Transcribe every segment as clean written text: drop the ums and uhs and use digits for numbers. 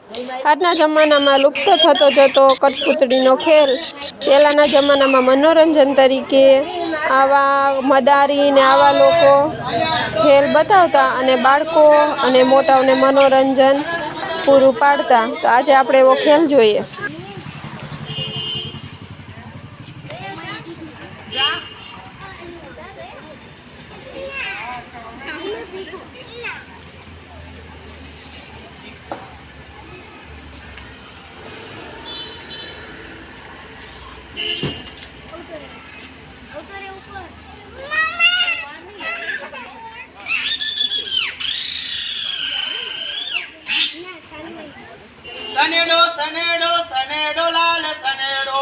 આજના જમાનામાં લુપ્ત થતો જતો કઠપૂતળીનો ખેલ પહેલાંના જમાનામાં મનોરંજન તરીકે આવા મદારી ને આવા લોકો ખેલ બતાવતા અને બાળકો અને મોટાઓને મનોરંજન પૂરું પાડતા. તો આજે આપણે એવો ખેલ જોઈએ. સનેડો સનેડો સનેડો લાલ સનેડો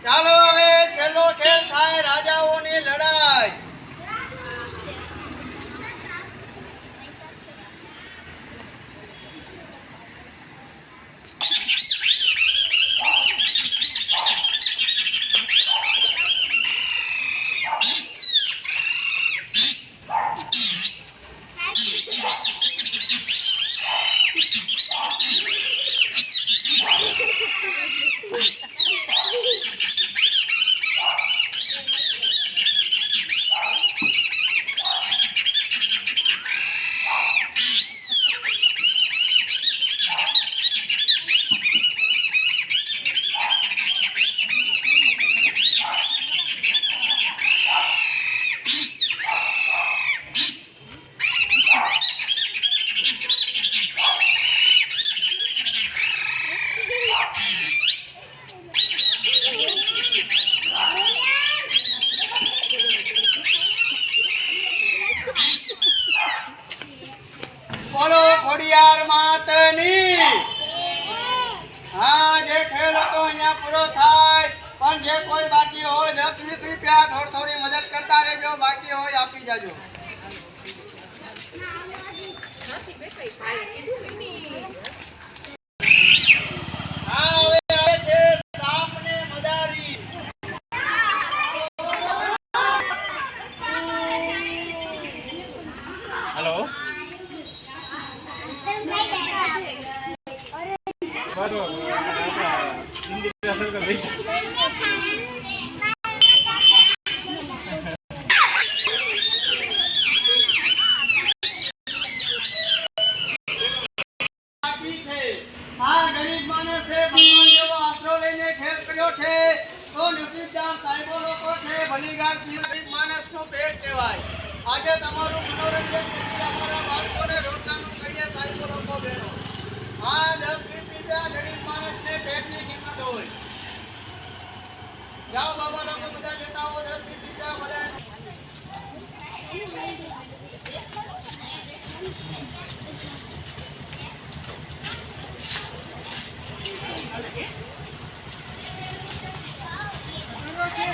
ચાલો હવે છેલ્લો ખેલ થાય રાજાઓની લડાઈ. બોલો ખોડિયાર માતની. હા, જે ખેલ હતો અહીંયા પૂરો થાય. પણ જે કોઈ બાકી હોય 10-20 રૂપિયા થોડી મદદ કરતા રહેજો. બાકી હોય આપી જાજો. હા, હવે આવે છે સાપ ને મદારી. હેલો. હા, ગરીબ માણસે ભગવાન જેવો આશરો લઈને ખેલ કર્યો છે તો નસીબદાર સાહેબો લોકો છે. ભલીગાર ગરીબ માણસનું પેટ કહેવાય. આજે તમારું મનોરંજન કરી અમારા બાળકોને રોજગારનું કરીએ સાહેબો લોકો બહેનો. હા, 10-20 રૂપિયા ગરીબ માણસને પેટની કિંમત હોય. જાઓ બાબા લોકો બધા લેતા આવો 10-20 રૂપિયા બધા. છે